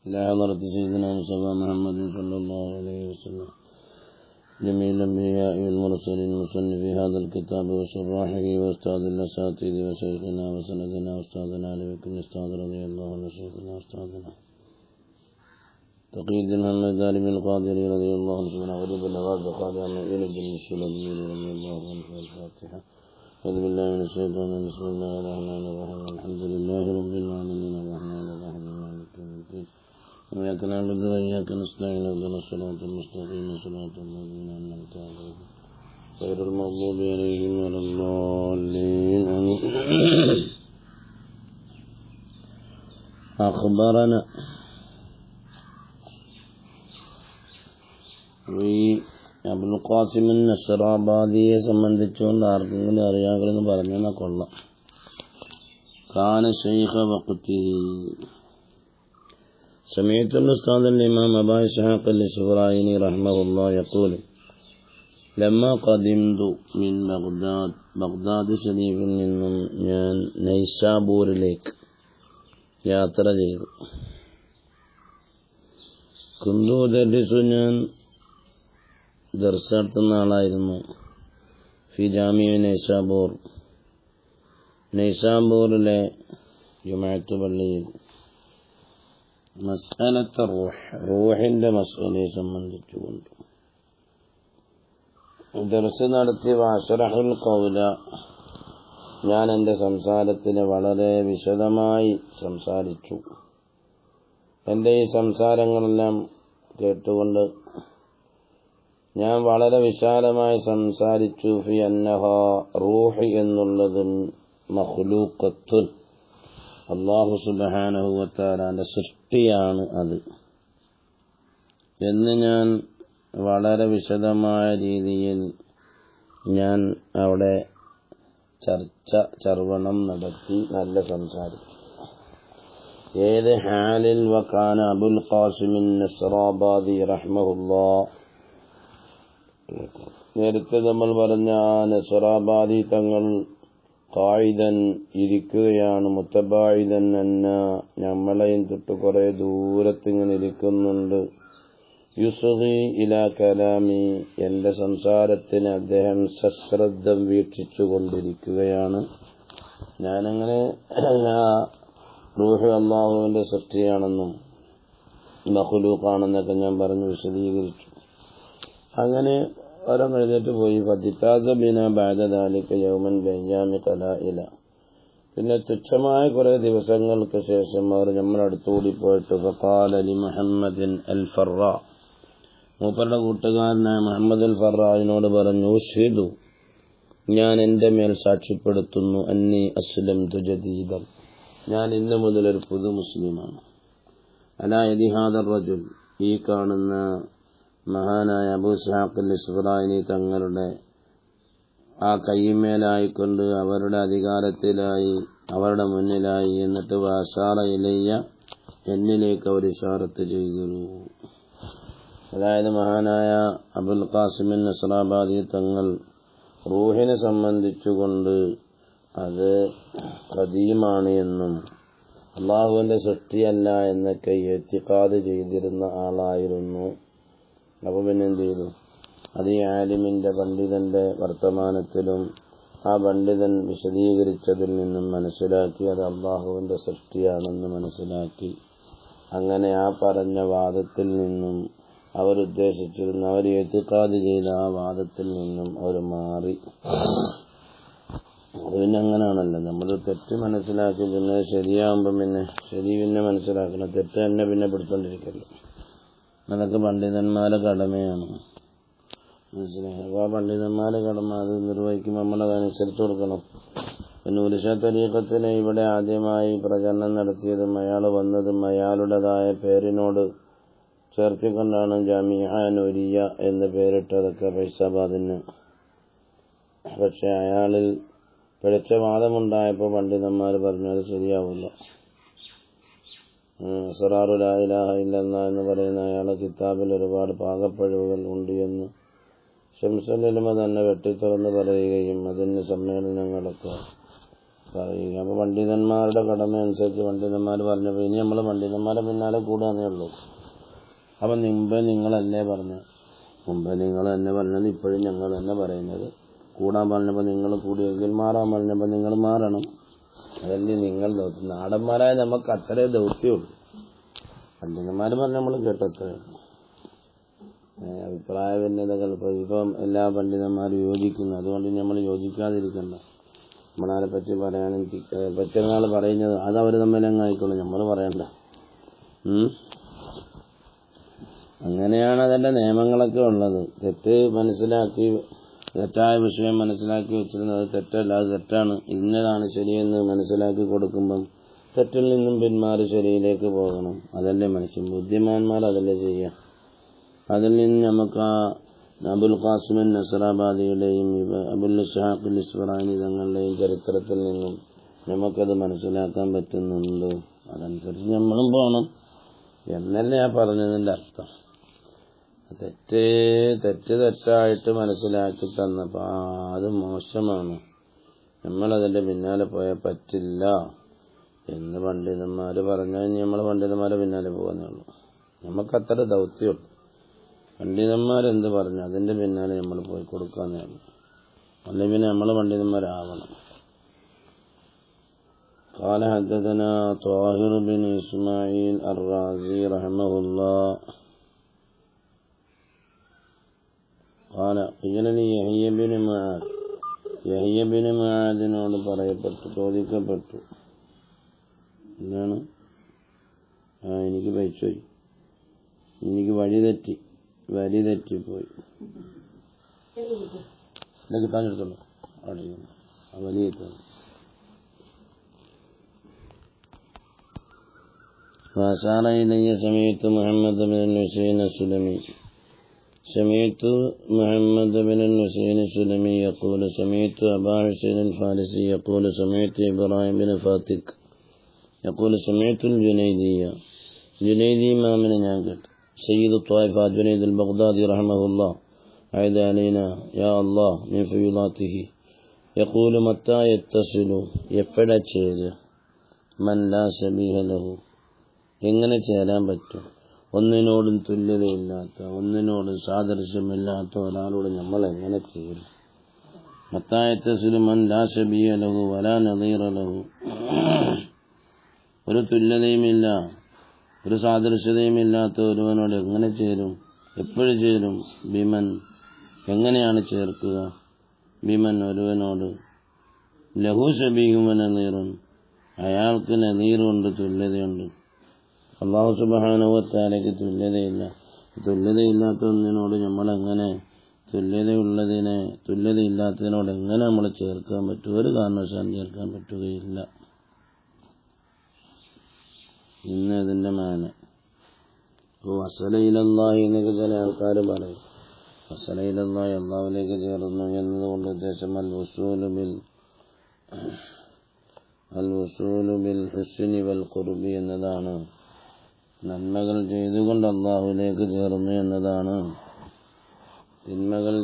إلى حضرة سيدنا مصطفى محمد صلى الله عليه وسلم جميع الأنبياء والمرسلين المصنف في هذا الكتاب وشراحه وأستاذ الأساتذة وشيخنا وسندنا وأستاذنا علي بن أستاذ رضي الله عنه شيخنا وأستاذنا تقي الدين محمد دارم القادري رضي الله عنه سبحانه ولي بالنواز قال عن إلى الدين السلمي رضي الله عنه الفاتحة. أعوذ بالله من الشيطان الرجيم. بسم الله الرحمن الرحيم. الحمد لله رب العالمين الرحمن الرحيم مالك يوم الدين إياك نعبد وإياك نستعين اهدنا الصراط المستقيم صراط الذين أنعمت عليهم غير المغضوب عليهم ولا الضالين آمين. أخبرنا Abul Qasem നസ്റാബാദിയെ സംബന്ധിച്ചുകൊണ്ട് ആർക്കെങ്കിലും അറിയാമെന്ന് പറഞ്ഞാൽ കൊള്ളാം. കാന ശൈഖ വഖ്തിഹി سمعت الأستاذ الإمام أبا إسحاق الإسفرايني رحمه الله يقول لما قدمت من بغداد ശരീഫിൽ നിന്നും ഞാൻ നൈസാബൂരിലേക്ക് യാത്ര ചെയ്തു. കുന്തു ദർസു ഞാൻ ദർസ് നടത്തുന്ന ആളായിരുന്നു. ഫി ജാമിഅ നൈസാബൂറിലെ ജുമഅത്ത് പള്ളിയിൽ മസ്അലത്ത് റൂഹിന്റെ മസ്അലയെ സംബന്ധിച്ചുകൊണ്ട് ദർസ് നടത്തി. വഅശ്റഹുൽ ഖൗല ഞാൻ എൻ്റെ സംസാരത്തിന് വളരെ വിശദമായി സംസാരിച്ചു. എൻ്റെ ഈ സംസാരങ്ങളെല്ലാം കേട്ടുകൊണ്ട് ഞാൻ വളരെ വിശാലമായി സംസാരിച്ചു. ഫി അന്നഹ റൂഹ് എന്നുള്ളത് മഖ്ലൂഖത്തുൻ അല്ലാഹു സുബ്ഹാനഹു വ തആലയുടെ സൃഷ്ടിയാണ് അത് എന്ന് ഞാൻ വളരെ വിശദമായ രീതിയിൽ ഞാൻ അവിടെ ചർവണം നടത്തി. നല്ല സംസാരിച്ചു. ഏത് ഹാലിൽ വകാന അബുൽ ഖാസിം നസ്റാബാദി റഹ്മഹുല്ലാഹ് നേരത്തെ നമ്മൾ പറഞ്ഞ നസ്റാബാദി തങ്ങൾ ഖായിദൻ ഇരിക്കുകയാണ്. മുത്തബായിദൻ എന്ന നമ്മളെയും തൊട്ട് കുറെ ദൂരത്തിങ്ങനെ ഇരിക്കുന്നുണ്ട്. യുസ്ഗി ഇലാ കലാമി എന്റെ സംസാരത്തിന് അദ്ദേഹം സശ്രദ്ധം വീക്ഷിച്ചു കൊണ്ടിരിക്കുകയാണ്. ഞാനങ്ങനെ റൂഹ് അല്ലാഹുവിന്റെ സൃഷ്ടിയാണെന്നും മഖ്ലൂഖാണെന്നൊക്കെ ഞാൻ പറഞ്ഞു വിശദീകരിച്ചു. അങ്ങനെ ഓരോ എഴുന്നേറ്റ് പോയി. ഫജിതാസ ബിന ബഅദ ദാലിക യൗമൻ ബിഅയ്യാമി ഖലാഇല പിന്നെ തുച്ഛമായ കുറെ ദിവസങ്ങൾക്ക് ശേഷം അവർ നമ്മുടെ അടുത്തുകൂടി പോയിട്ട് ഫഖാല ലി മുഹമ്മദിൻ അൽ ഫറാ മൂപ്പരുടെ കൂട്ടുകാരനായ മുഹമ്മദ് അൽ ഫറായിനോട് പറഞ്ഞു, ഉശ്ഹിദു ഞാൻ എൻ്റെ മേൽ സാക്ഷ്യപ്പെടുത്തുന്നു, അന്നി അസ്ലംതു ജദീദൻ ഞാൻ ഇന്ന് മുതൽ ഒരു പുതു മുസ്ലിമാണ്. അലാ യദി ഹാദർ റജുൽ ഈ കാണുന്ന മഹാനായ അബൂ ഇസ്ഹാഖ് അൽ-ഇസ്ഫറായിനി തങ്ങളുടെ ആ കൈമേലായിക്കൊണ്ട് അവരുടെ അധികാരത്തിലായി അവരുടെ മുന്നിലായി. എന്നിട്ട് വഅശാറ ഇലയ്യ എന്നിലേക്ക് അവർ ഇശാറത്ത് ചെയ്തു. അതായത് മഹാനായ അബുൽ ഖാസിം നസ്റാബാദി തങ്ങൾ റൂഹിനെ സംബന്ധിച്ചുകൊണ്ട് അത് ഖദീമാണ് എന്നും അള്ളാഹുവിന്റെ സൃഷ്ടിയല്ല എന്നൊക്കെ ഇഅ്തിഖാദ് ചെയ്തിരുന്ന ആളായിരുന്നു. അപ്പോൾ പിന്നെ എന്ത് ചെയ്തു? അത് ഈ ആലിമിന്റെ പണ്ഡിതന്റെ വർത്തമാനത്തിലും ആ പണ്ഡിതൻ വിശദീകരിച്ചതിൽ നിന്നും മനസ്സിലാക്കി അത് അള്ളാഹുവിന്റെ സൃഷ്ടിയാണെന്ന് മനസ്സിലാക്കി. അങ്ങനെ ആ പറഞ്ഞ വാദത്തിൽ നിന്നും അവരുദ്ദേശിച്ചിരുന്ന അവർ ഇഅ്തിഖാദ് ചെയ്ത ആ വാദത്തിൽ നിന്നും അവർ മാറി. പിന്നെ അങ്ങനെയാണല്ലോ, നമ്മൾ തെറ്റ് മനസ്സിലാക്കി പിന്നെ ശരിയാകുമ്പം പിന്നെ ശരി പിന്നെ മനസ്സിലാക്കണം, തെറ്റ് തന്നെ പിന്നെ പിടിച്ചോണ്ടിരിക്കല്ലോ. അതൊക്കെ പണ്ഡിതന്മാരുടെ കടമയാണ്. മനസ്സിലായി? അപ്പോൾ ആ പണ്ഡിതന്മാരുടെ കടമ അത് നിർവഹിക്കുമ്പോൾ നമ്മളതനുസരിച്ച് കൊടുക്കണം. പിന്നെ ഉലിശ തരീഖത്തിനെ ഇവിടെ ആദ്യമായി പ്രചരണം നടത്തിയതും അയാൾ വന്നതും അയാളുടേതായ പേരിനോട് ചേർത്തിക്കൊണ്ടാണ് ജാമിഅ നൂരിയ എന്ന് പേരിട്ടതൊക്കെ ഫൈസാബാദിന്. പക്ഷെ അയാളിൽ പിഴച്ച വാദമുണ്ടായപ്പോൾ പണ്ഡിതന്മാർ പറഞ്ഞു അത് ശരിയാവില്ല. അസ്റാറു ലാ ഇലാഹ ഇല്ലല്ലാഹ് എന്ന് പറയുന്ന അയാളെ കിതാബിൽ ഒരുപാട് പാകപ്പിഴവുകൾ ഉണ്ട് എന്ന് ശംസുൽ ഉലമ തന്നെ വെട്ടിത്തുറന്ന് പറയുകയും അതിന് സമ്മേളനങ്ങളൊക്കെ പറയുക. അപ്പോൾ പണ്ഡിതന്മാരുടെ കടമ അനുസരിച്ച് പണ്ഡിതന്മാർ പറഞ്ഞപ്പോൾ ഇനി നമ്മൾ പണ്ഡിതന്മാരെ പിന്നാലെ കൂടാന്നേ ഉള്ളൂ. അപ്പം മുമ്പേ നിങ്ങൾ തന്നെ പറഞ്ഞത് ഇപ്പോഴും ഞങ്ങൾ തന്നെ പറയുന്നത്. കൂടാൻ പറഞ്ഞപ്പോൾ നിങ്ങൾ കൂടിയെങ്കിൽ മാറാൻ പറഞ്ഞപ്പോൾ നിങ്ങൾ മാറണം. അതല്ലേ നിങ്ങൾ ദൗത്യം. നാടന്മാരായ നമുക്ക് അത്രേ ദൗത്യമുള്ളൂ. പണ്ഡിതന്മാർ പറഞ്ഞ നമ്മൾ കേട്ടത്രേ ഉള്ളൂ. അഭിപ്രായ ഭിന്നതകൾ ഇപ്പം എല്ലാ പണ്ഡിതന്മാരും യോജിക്കുന്നു. അതുകൊണ്ട് നമ്മൾ യോജിക്കാതിരിക്കണ്ട. നമ്മളാരെ പറ്റി പറയാനും പറ്റുന്ന പറയുന്നത് അതവർ തമ്മിലങ്ങ് ആയിക്കോളൂ, നമ്മൾ പറയണ്ട. അങ്ങനെയാണ് അതിൻ്റെ നിയമങ്ങളൊക്കെ ഉള്ളത്. തെറ്റായ വിഷയം മനസ്സിലാക്കി വെച്ചിരുന്നത് തെറ്റല്ല, അത് തെറ്റാണ്, ഇന്നതാണ് ശരിയെന്ന് മനസ്സിലാക്കി കൊടുക്കുമ്പം തെറ്റിൽ നിന്നും പിന്മാറി ശരിയിലേക്ക് പോകണം. അതല്ലേ മനുഷ്യൻ. ബുദ്ധിമാന്മാർ അതല്ലേ ചെയ്യാം. അതിൽ നിന്ന് നമുക്ക് അബുൽ ഖാസിം നസറാബാദിയുടെയും അബുൽ ഇസ്ഹാഖ് ഇസ്ഫറാനി തങ്ങളുടെയും ചരിത്രത്തിൽ നിന്നും നമുക്കത് മനസ്സിലാക്കാൻ പറ്റുന്നുണ്ട്. അതനുസരിച്ച് നമ്മളും പോകണം എന്നല്ലേ ഞാൻ പറഞ്ഞതിൻ്റെ അർത്ഥം. തെറ്റായിട്ട് മനസ്സിലാക്കി തന്നപ്പോൾ അത് മോശമാണ്, നമ്മളതിൻ്റെ പിന്നാലെ പോയാൽ പറ്റില്ല എന്ന് പണ്ഡിതന്മാർ പറഞ്ഞാൽ നമ്മൾ പണ്ഡിതന്മാരെ പിന്നാലെ പോകുന്നേ ഉള്ളൂ. നമുക്കത്ര ദൗത്യമുള്ളൂ. പണ്ഡിതന്മാരെന്ത് പറഞ്ഞു അതിൻ്റെ പിന്നാലെ നമ്മൾ പോയി കൊടുക്കാന്നേ ഉള്ളൂ. അല്ലെങ്കിൽ പിന്നെ നമ്മൾ പണ്ഡിതന്മാരാവണം. قال حدثنا طاهر بن إسماعيل الرازي رحمه الله قال قيل لي يحيى بن معاذ നോട് പറയപ്പെട്ടു, ചോദിക്കപ്പെട്ടു. എന്താണ്? എനിക്ക് പൈസോയി, എനിക്ക് വഴി തെറ്റിപ്പോയി. ഇതൊക്കെ താഴെടുത്തോളൂ. അവിടെ വലിയ وأشار إلي سمعت محمد بن الحسين السلمي يقول سمعت أبا حسين الفارسي يقول سمعت إبراهيم بن فاتك يقول سمعت الجنيدي ما من ينقل سيد الطائفة جنيد البغدادي رحمه الله عيد علينا يا الله من فيضاته يقول متى يتصل يفعل شيء من لا شبيه له എങ്ങനെ ചേരാൻ പറ്റും? ഒന്നിനോടും തുല്യതയില്ലാത്ത, ഒന്നിനോടും സാദൃശ്യമില്ലാത്ത ഒരാളോട് നമ്മൾ എങ്ങനെ ചേരും? മത്തായത്തസിലു മൻ ലാ ശബീഹ ലഹു വലാ നദീറ ലഹു, ഒരു തുല്യതയുമില്ല ഒരു സാദൃശ്യതയുമില്ലാത്ത ഒരുവനോട് എങ്ങനെ ചേരും? എപ്പോഴും ചേരും? ബിമൻ, എങ്ങനെയാണ് ചേർക്കുക? ബിമൻ, ഒരുവനോട് ലഹു ശബീഹുൻ വ നദീറുൻ, അയാൾക്ക് നദീറുണ്ട്, തുല്യതയുണ്ട്. അല്ലാഹു സുബ്ഹാനഹു വ തആലയ്ക്ക് തുല്യതയില്ലാത്ത ഒന്നിനോട് നമ്മളെങ്ങനെ തുല്യതയില്ലാത്തതിനോട് എങ്ങനെ നമ്മൾ ചേർക്കാൻ പറ്റും? ഒരു കാരണവശാലും ചേർക്കാൻ പറ്റുകയില്ല. ഇന്ന് ഇതിൻ്റെ മാന വസലയിലല്ലാഹി എന്നൊക്കെ ചില ആൾക്കാർ പറയും. വസലയിലല്ലാഹി, അള്ളാഹുവിലേക്ക് ചേർന്നു എന്നതുകൊണ്ട് ഉദ്ദേശം അൽ വസൂലു ബിൽ ഹുസ്നി വൽ ഖുർബി എന്നതാണ്. നന്മകൾ ചെയ്തുകൊണ്ട് അള്ളാഹുവിലേക്ക് ചേർന്നു എന്നതാണ്. തിന്മകൾ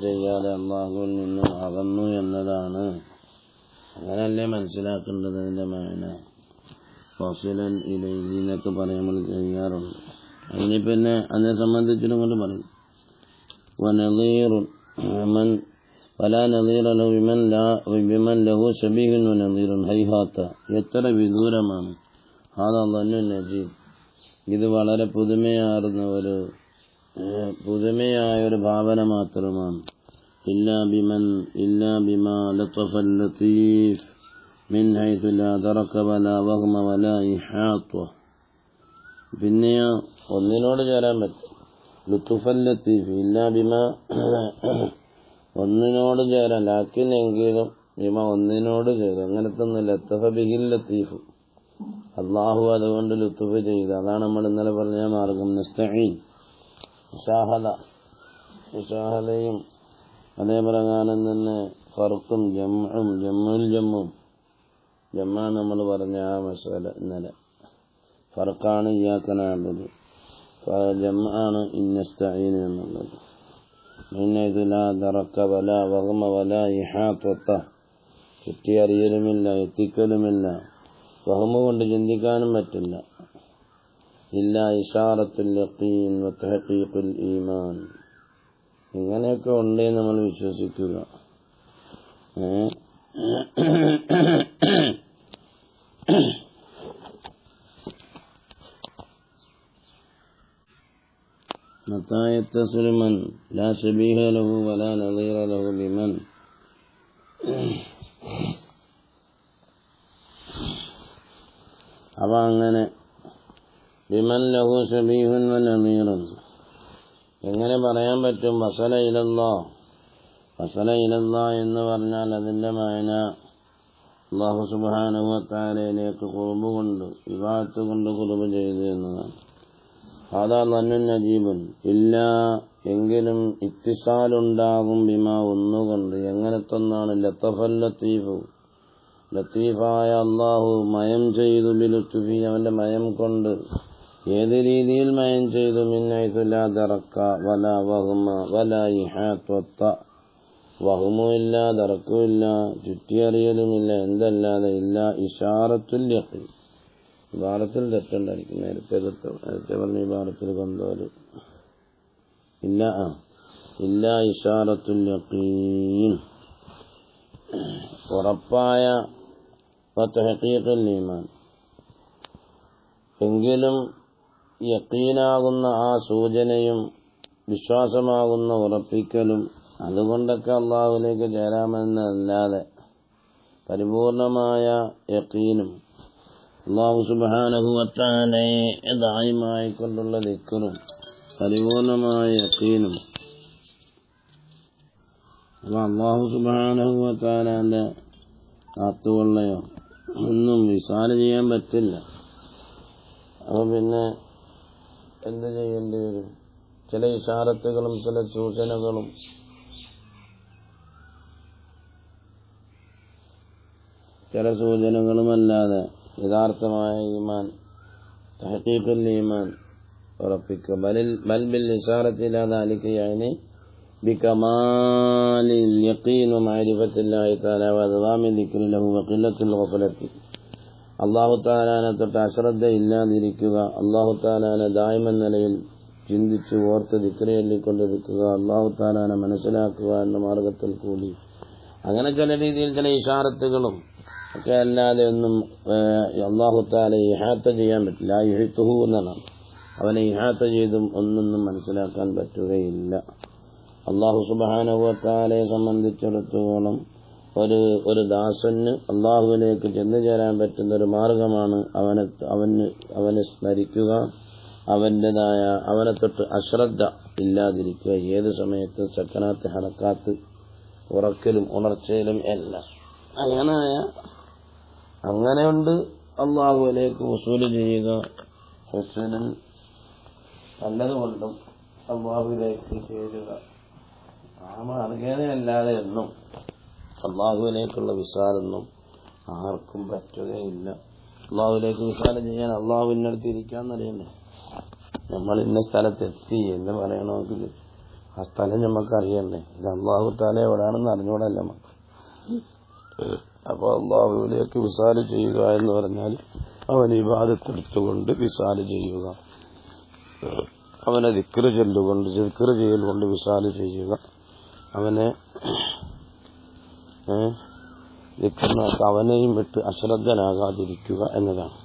ചെയ്യാതെ അള്ളാഹുവിൽ നിന്നും അകന്നു എന്നതാണ്. അങ്ങനല്ലേ മനസ്സിലാക്കേണ്ടത് അതിൻ്റെ മാന. ഫസിലൻ ഇലൈഹി എന്നൊക്കെ പറയാൻ നമ്മൾ ചെയ്യാറുണ്ട്. അതിന് പിന്നെ അതിനെ സംബന്ധിച്ചിട്ടും കൊണ്ട് പറയും വനദീറുൻ മൻ വലാ നദീറ ലഹു ബിമൻ ലഹു ശബീഹുൻ വനദീറുൻ ഹൈഹാത്ത, എത്ര വിദൂരമാണ്. ഹാദാ ദന്നു നജീബ്, ഇത് വളരെ പുതുമയായ ഒരു ഭാവന മാത്രമാണ്. ഇല്ലാ ബിമാ ലത്തഫൽ ലത്തീഫ് മിൻ ഹൈസു ലാ ദറക വലാ വഹ്മ വലാ ഇഹാത്ത. പിന്നെയോ ഒന്നിനോട് ചേരാൻ പറ്റും. ലുത്തുഫൽ ലത്തീഫ് ഇല്ലാ ബിമാ, ഒന്നിനോട് ചേരാൻ, ലാക്കിൻ എങ്കിലും ബിമാ ഒന്നിനോട് ചേരും. അങ്ങനത്തെ ഒന്നും ലത്തഫ ബിഹിൽ ലത്തീഫ്, അള്ളാഹു അതുകൊണ്ട് ലുത്തുഫ് ചെയ്ത്. അതാണ് നമ്മൾ ഇന്നലെ പറഞ്ഞ മാർഗം. നസ്തഈൻ, മുശാഹദയും അതേ പ്രകാരം തന്നെ ഫർഖും ജമ്മും ജമ്മാണ് നമ്മൾ പറഞ്ഞ ആ മസല ഇന്നലെ. ഫർഖാണ് ഇയ്യാക നഅ്ബുദു, ജമ്മാണ് ഇന്നസ്തഈൻ എന്നുള്ളത്. മിൻ ഹൈസു ലാ ദറക വലാ വഗ്മ വലാ ഇഹാത്ത, ചുറ്റിയറിയലുമില്ല, എത്തിക്കലുമില്ല, വഹ്മ് കൊണ്ട് ചിന്തിക്കാനും പറ്റില്ല. ഇല്ലാ ഇശാറത്തുൽ യഖീൻ വ തഹഖീഖുൽ ഈമാൻ. ഇങ്ങനെയൊക്കെ ഉണ്ടേ നമ്മൾ വിശ്വസിക്കുക. متى يتصل من لا شبيه له ولا نظير له بمن. അവ അങ്ങനെ ബിമൻ ലഹു ശബീഹുൻ വ നമീറുൻ എങ്ങനെ പറയാൻ പറ്റും? വസല ഇലല്ലാഹ്. വസല ഇലല്ലാഹ് എന്ന് പറഞ്ഞാൽ അതിന്റെ മഅന അല്ലാഹു സുബ്ഹാനഹു വ തആലയിലേക്ക് ഖുർബ് കൊണ്ട്, ഇബാദത്ത് കൊണ്ട് ഖുർബ് ചെയ്തു എന്നതാണ്. അതാ നന്നുൻ നജീബുൻ ഇല്ല എങ്കിലും ഇത്തിസാലുണ്ടാകും ബിമാ ഒന്നുകൊണ്ട്. എങ്ങനത്തൊന്നാണ്? ലത്തഫൽ ലത്തീഫു, ലത്തീഫായ അള്ളാഹു മയം ചെയ്തു, ബിലുത്തുഫി അവന്റെ മയം കൊണ്ട്. ഏത് രീതിയിൽ മയം ചെയ്തു? മിന്നൈസു ലാ ദറക്ക വലാ വഹ്മ വലാ ഇഹാത്വത്ത. വഹ്മുമില്ല, ദറക്കുമില്ല, ചുറ്റിയറിയലുമില്ല, എന്തല്ലാതെ ഇല്ല ഇശാറത്തുൽ യഖീൻ. ഇബാറത്തിൽ തെറ്റുണ്ടായിരിക്കും. നേരത്തെ പറഞ്ഞ ഇബാറത്തിൽ കൊണ്ടോല് ഇല്ല ഇശാറത്തുൽ യഖീൻ, ഉറപ്പായ തഹഖീഖുൽ ഈമാൻ. എങ്കിലും യഖീനാകുന്ന ആ സൂചനയും വിശ്വാസമാകുന്ന ഉറപ്പിക്കലും അതുകൊണ്ടൊക്കെ അള്ളാഹുവിലേക്ക് ചേരാമെന്നല്ലാതെ പരിപൂർണമായ യഖീനും അല്ലാഹു സുബ്ഹാനഹു വ തആലയെ ദായിമായിക്കൊണ്ടുള്ള ദിക്റും പരിപൂർണമായ യഖീനും. അപ്പോൾ അല്ലാഹു സുബ്ഹാനഹു വ തആലയുടെ കാത്തുകൊള്ളയോ ഒന്നും വിസാല ചെയ്യാൻ പറ്റില്ല. അപ്പോൾ പിന്നെ എന്ത് ചെയ്യേണ്ടി വരും? ചില ഇശാറത്തുകളും ചില സൂചനകളും അല്ലാതെ യഥാർത്ഥമായ ഈമാൻ, തഹഖീഖുൽ ഈമാൻ ഉറപ്പിക്കുക. ബൽ ബിൽ ഇശാറത്തി ഇലാ ദാലിക യഅനി ബികമാലിൽ യഖീൻ വ മഅരിഫത്തില്ലാഹി തആല വ ദവാമി ദിക്രി ലഹു വ ഖില്ലത്തുൽ ഗഫലത്തി. അല്ലാഹു തആലയെ തൊട്ട് അശ്രദ്ധ ഇല്ലാതിരിക്കുക, അല്ലാഹു തആലയെ ദായിമൻ നിലയിൽ ചിന്തിച്ച് ഓർത്ത് ദിക്ർ ചൊല്ലിക്കൊണ്ടിരിക്കുക, അല്ലാഹു തആലയെ മനസ്സിലാക്കുക എന്ന മാർഗത്തിൽ കൂടി. അങ്ങനെ ചില രീതിയിൽ ചില ഇശാറത്തുകളും ഒക്കെ അല്ലാതെ ഒന്നും അല്ലാഹു തആല ഇഹാത്ത ചെയ്യാൻ പറ്റില്ല. ഇഹ്തുഹു എന്നാണ്, അവനെ ഇഹാത്ത ചെയ്തും ഒന്നൊന്നും മനസ്സിലാക്കാൻ പറ്റുകയില്ല. അല്ലാഹു സുബ്ഹാനഹു വ തആലയെ സംബന്ധിച്ചിടത്തോളം ഒരു ദാസന് അല്ലാഹുവിലേക്ക് ചെന്നു ചേരാൻ പറ്റുന്ന ഒരു മാർഗമാണ് അവനെ സ്മരിക്കുക, അവനെ തൊട്ട് അശ്രദ്ധ ഇല്ലാതിരിക്കുക. ഏത് സമയത്തും സക്കനാത്ത് ഹറക്കാത്ത്, ഉറക്കലും ഉണർച്ചയിലും എല്ലാം. അങ്ങനെയുണ്ട് അള്ളാഹുവിലേക്ക് വസൂല് ചെയ്യുക. ഹുസ്നുൻ നല്ലതുകൊണ്ടും അള്ളാഹുവിലേക്ക് ചേരുക. ആ മാർഗേനയല്ലാതെ എന്നും അള്ളാഹുവിലേക്കുള്ള വിസാലൊന്നും ആർക്കും പറ്റുകയില്ല. അള്ളാഹുവിലേക്ക് വിസാലം ചെയ്യാൻ അള്ളാഹുവിൻ്റെ അടുത്ത് ഇരിക്കാന്നറിയണ്ടേ? നമ്മൾ ഇന്ന സ്ഥലത്തെത്തി എന്ന് പറയണമെങ്കിൽ ആ സ്ഥലം നമുക്ക് അറിയണ്ടേ? ഇത് അള്ളാഹു തആല എവിടെയാണെന്ന് അറിഞ്ഞൂടല്ല നമുക്ക്. അപ്പോൾ അള്ളാഹുവിലേക്ക് വിസാല് ചെയ്യുക എന്ന് പറഞ്ഞാൽ അവൻ ഇബാദത്തെടുത്തുകൊണ്ട് വിസാല് ചെയ്യുക, അവനെ ദിക്ർ ചെയ്യൽ കൊണ്ട് വിസാല് ചെയ്യുക, അവനെ ദിക്റിനാക്ക് അവനെയും വിട്ട് അശ്രദ്ധനാകാതിരിക്കുക എന്നതാണ്.